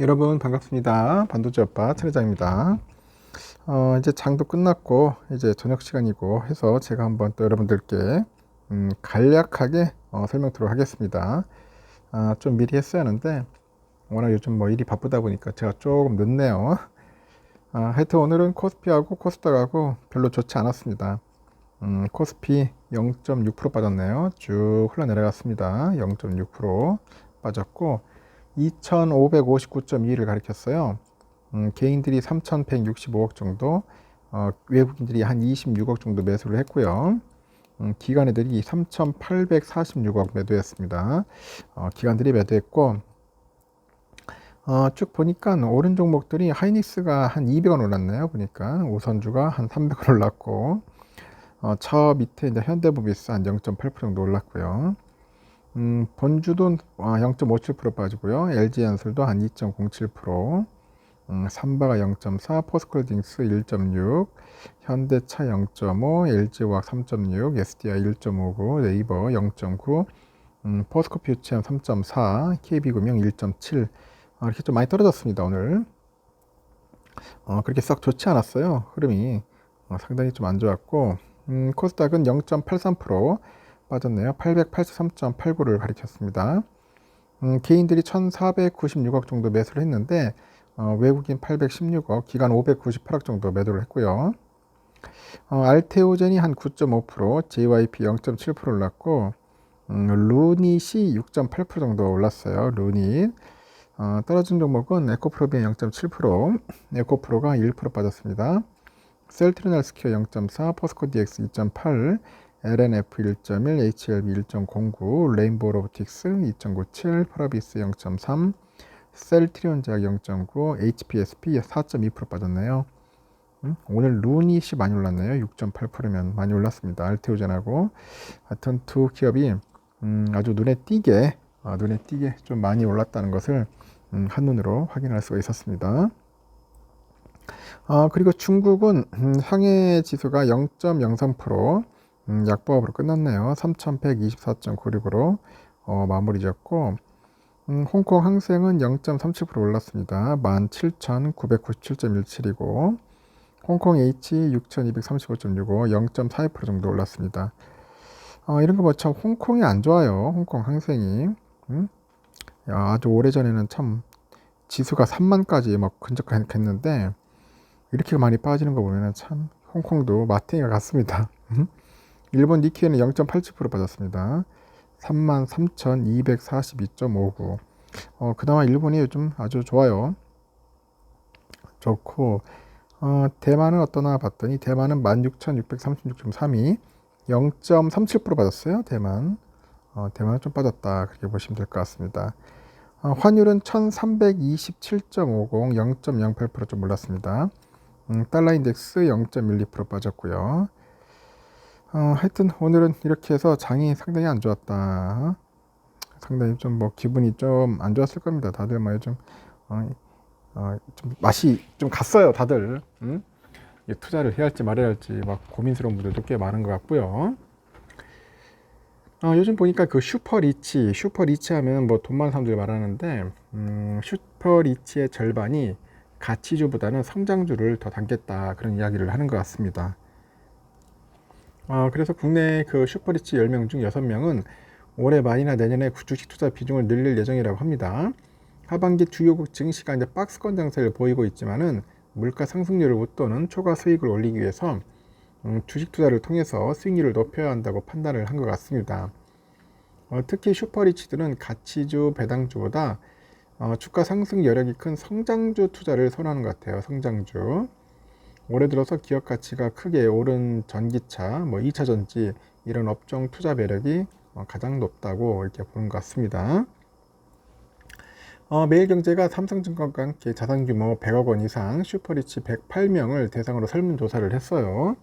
여러분 반갑습니다. 반도체 아빠 차례장입니다. 이제 장도 끝났고 이제 저녁 시간이고 해서 제가 한번 또 여러분들께 간략하게 설명드리도록 하겠습니다. 좀 미리 했어야 하는데 워낙 요즘 뭐 일이 바쁘다 보니까 제가 조금 늦네요. 하여튼 오늘은 코스피하고 코스닥하고 별로 좋지 않았습니다. 코스피 0.6% 빠졌네요. 쭉 흘러내려갔습니다. 0.6% 빠졌고 2559.2를 가리켰어요. 개인들이 3165억 정도, 외국인들이 한 26억 정도 매수를 했고요. 기관애들이 3846억 매도했습니다. 기관들이 매도했고, 쭉 보니까 오른 종목들이 하이닉스가 한 200원 올랐네요. 보니까 우선주가 한 300원 올랐고, 저 밑에 이제 현대모비스 한 0.8% 정도 올랐고요. 본주도 0.57% 빠지고요. LG엔솔도 한 2.07%, 삼바가 0.4, 포스코홀딩스 1.6, 현대차 0.5, LG화학 3.6, SDI 1.59, 네이버 0.9, 포스코퓨처엠 3.4, KB금융 1.7. 이렇게 좀 많이 떨어졌습니다. 오늘 그렇게 썩 좋지 않았어요. 흐름이 상당히 좀 안 좋았고, 코스닥은 0.83% 빠졌네요. 883.89를 가리켰습니다. 개인들이 1,496억 정도 매수를 했는데 외국인 816억, 기관 598억 정도 매도를 했고요. 알테오젠이 한 9.5%, JYP 0.7% 올랐고 루닛이 6.8% 정도 올랐어요. 루닛. 떨어진 종목은 에코프로비엔 0.7%, 에코프로가 1% 빠졌습니다. 셀트리널스퀘어 0.4, 포스코DX 2.8, LNF 1.1, HLB 1.09, 레인보우 로보틱스 2.97, 파라비스 0.3, 셀트리온제약 0.9, HPSP 4.2% 빠졌네요. 오늘 루닛이 많이 올랐네요. 6.8%면 많이 올랐습니다. 알테오젠하고 하여튼 두 기업이 아주 눈에 띄게 좀 많이 올랐다는 것을 한눈으로 확인할 수가 있었습니다. 그리고 중국은 상해 지수가 0.03%, 약보합으로 끝났네요. 3124.96으로 마무리 지었고, 홍콩 항생은 0.37% 올랐습니다. 17,997.17이고, 홍콩 H 6,235.65, 0.42% 정도 올랐습니다. 이런 거 뭐 참 홍콩이 안 좋아요. 홍콩 항생이. 아주 오래전에는 참 지수가 3만까지 막 근접했는데, 이렇게 많이 빠지는 거 보면 참 홍콩도 마탱이가 같습니다. 일본 니케이는 0.87% 빠졌습니다. 33,242.59. 그나마 일본이 요즘 아주 좋아요. 좋고, 대만은 어떠나 봤더니 대만은 16,636.32, 0.37% 빠졌어요. 대만. 대만은 좀 빠졌다. 그렇게 보시면 될 것 같습니다. 환율은 1327.50, 0.08%좀 올랐습니다. 달러 인덱스 0.12% 빠졌고요. 하여튼 오늘은 이렇게 해서 장이 상당히 안 좋았다. 상당히 좀 뭐 기분이 좀 안 좋았을 겁니다. 다들 뭐 요즘 좀 맛이 좀 갔어요. 다들 투자를 해야 할지 말아야 할지 막 고민스러운 분들도 꽤 많은 것 같고요. 요즘 보니까 그 슈퍼리치 하면 뭐 돈 많은 사람들이 말하는데 슈퍼리치의 절반이 가치주보다는 성장주를 더 담겠다, 그런 이야기를 하는 것 같습니다. 그래서 국내 그 슈퍼리치 10명 중 6명은 올해 말이나 내년에 주식 투자 비중을 늘릴 예정이라고 합니다. 하반기 주요국 증시가 이제 박스권 장세를 보이고 있지만은 물가 상승률을 웃도는 초과 수익을 올리기 위해서 주식 투자를 통해서 수익률을 높여야 한다고 판단을 한 것 같습니다. 특히 슈퍼리치들은 가치주, 배당주보다 주가 상승 여력이 큰 성장주 투자를 선호하는 것 같아요. 성장주. 올해 들어서 기업 가치가 크게 오른 전기차, 뭐 2차 전지 이런 업종 투자 매력이 가장 높다고 이렇게 보는 것 같습니다. 매일경제가 삼성증권과 함께 자산규모 100억 원 이상 슈퍼리치 108명을 대상으로 설문조사를 했어요.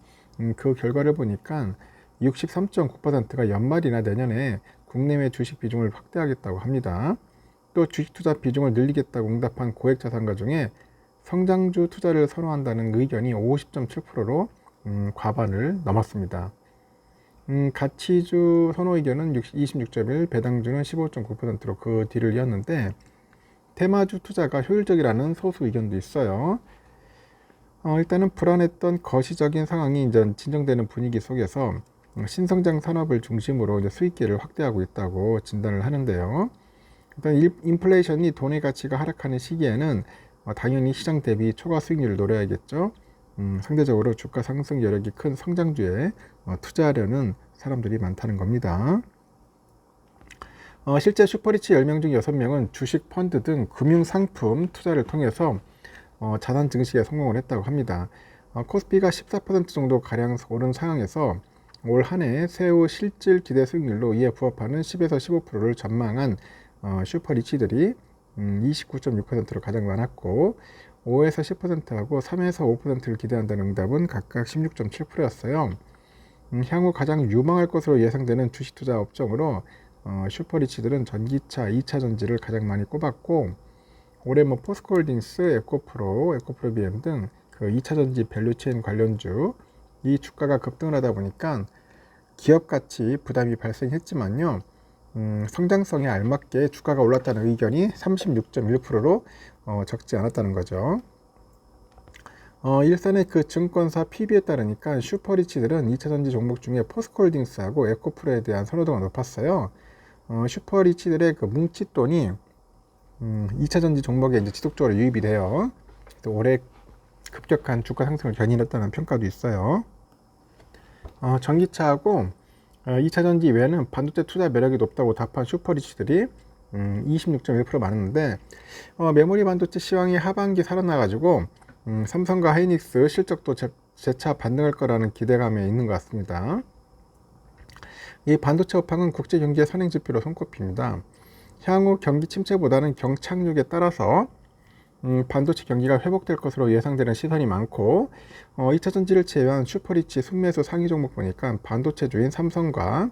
그 결과를 보니까 63.9%가 연말이나 내년에 국내외 주식 비중을 확대하겠다고 합니다. 또 주식 투자 비중을 늘리겠다고 응답한 고액 자산가 중에 성장주 투자를 선호한다는 의견이 50.7%로 과반을 넘었습니다. 가치주 선호 의견은 26.1, 배당주는 15.9%로 그 뒤를 이었는데, 테마주 투자가 효율적이라는 소수 의견도 있어요. 일단은 불안했던 거시적인 상황이 이제 진정되는 분위기 속에서 신성장 산업을 중심으로 이제 수익계를 확대하고 있다고 진단을 하는데요. 일단 인플레이션이 돈의 가치가 하락하는 시기에는 당연히 시장 대비 초과 수익률을 노려야겠죠. 상대적으로 주가 상승 여력이 큰 성장주에 투자하려는 사람들이 많다는 겁니다. 실제 슈퍼리치 10명 중 6명은 주식, 펀드 등 금융상품 투자를 통해서 자산 증식에 성공을 했다고 합니다. 코스피가 14% 정도 가량 오른 상황에서 올 한 해 세후 실질 기대 수익률로 이에 부합하는 10에서 15%를 전망한 슈퍼리치들이 29.6%로 가장 많았고 5에서 10%하고 3에서 5%를 기대한다는 응답은 각각 16.7%였어요. 향후 가장 유망할 것으로 예상되는 주식 투자 업종으로 슈퍼리치들은 전기차, 2차 전지를 가장 많이 꼽았고 올해 포스코홀딩스, 에코프로 BM 등 그 2차 전지 밸류체인 관련주 이 주가가 급등을 하다 보니까 기업 가치 부담이 발생했지만요. 성장성에 알맞게 주가가 올랐다는 의견이 36.1%로 적지 않았다는 거죠. 일선의 그 증권사 PB에 따르니까 슈퍼리치들은 2차 전지 종목 중에 포스코홀딩스하고 에코프로에 대한 선호도가 높았어요. 슈퍼리치들의 그 뭉칫돈이 2차 전지 종목에 이제 지속적으로 유입이 돼요. 올해 급격한 주가 상승을 견인했다는 평가도 있어요. 전기차하고 2차 전지 외에는 반도체 투자 매력이 높다고 답한 슈퍼리치들이 26.1% 많았는데 메모리 반도체 시황이 하반기 살아나가지고 삼성과 하이닉스 실적도 재차 반등할 거라는 기대감에 있는 것 같습니다. 이 반도체 업황은 국제 경기의 선행 지표로 손꼽힙니다. 향후 경기 침체보다는 경착륙에 따라서 반도체 경기가 회복될 것으로 예상되는 시선이 많고 2차 전지를 제외한 슈퍼리치 순매수 상위 종목 보니까 반도체주인 삼성과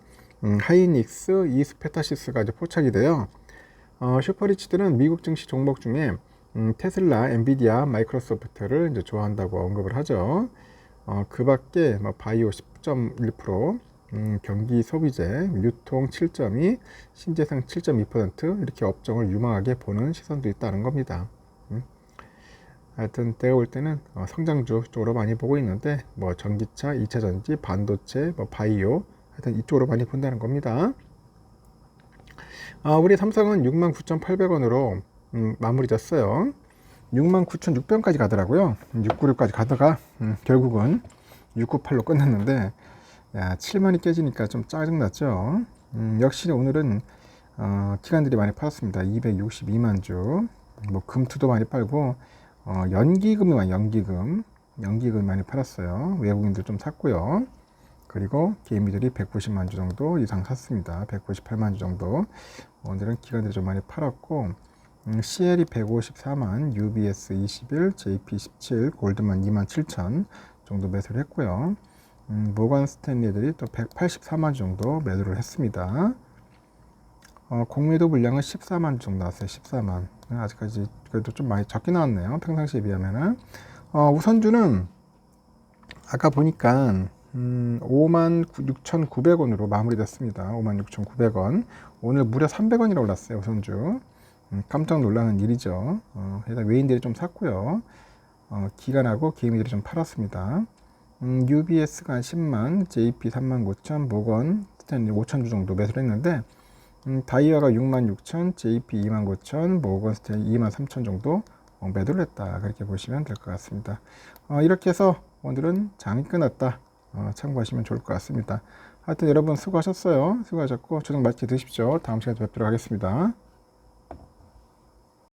하이닉스, 이스페타시스가 이제 포착이 돼요. 슈퍼리치들은 미국 증시 종목 중에 테슬라, 엔비디아, 마이크로소프트를 이제 좋아한다고 언급을 하죠. 그 밖에 바이오 10.1%, 경기 소비재, 유통 7.2, 신재생 7.2% 이렇게 업종을 유망하게 보는 시선도 있다는 겁니다. 하여튼 내가 볼 때는 성장주 쪽으로 많이 보고 있는데 전기차, 2차 전지, 반도체, 바이오 하여튼 이쪽으로 많이 본다는 겁니다. 우리 삼성은 69,800원으로 마무리됐어요. 69,600원까지 가더라고요. 696까지 가다가 결국은 698로 끝났는데 7만이 깨지니까 좀 짜증났죠. 역시 오늘은 기관들이 많이 팔았습니다. 262만 주. 금투도 많이 팔고 연기금 많이 팔았어요. 외국인들 좀 샀고요. 그리고 개미들이 190만 주 정도 이상 샀습니다. 198만 주 정도. 오늘은 기관들이 좀 많이 팔았고 CL이 154만, UBS 21, JP 17, 골드만 2만 7천 정도 매수를 했고요. 모건 스탠리들이 또 184만 주 정도 매도를 했습니다. 공매도 물량은 14만 주 정도 나왔어요. 14만. 아직까지 그래도 좀 많이 적게 나왔네요. 평상시에 비하면은. 우선주는 아까 보니까 56,900원으로 마무리됐습니다. 56,900원. 오늘 무려 300원이나 올랐어요. 우선주. 깜짝 놀라는 일이죠. 일단 외인들이 좀 샀고요. 기관하고 개미들이 좀 팔았습니다. UBS가 한 10만, JP 39,000, 모건 스탠리 5,000주 정도 매수를 했는데 다이와가 66,000, JP 29,000, 모건 스탠리 23,000 정도 매도를 했다. 그렇게 보시면 될 것 같습니다. 이렇게 해서 오늘은 장이 끝났다. 참고하시면 좋을 것 같습니다. 하여튼 여러분 수고하셨어요. 수고하셨고 저녁 맛있게 드십시오. 다음 시간에 뵙도록 하겠습니다.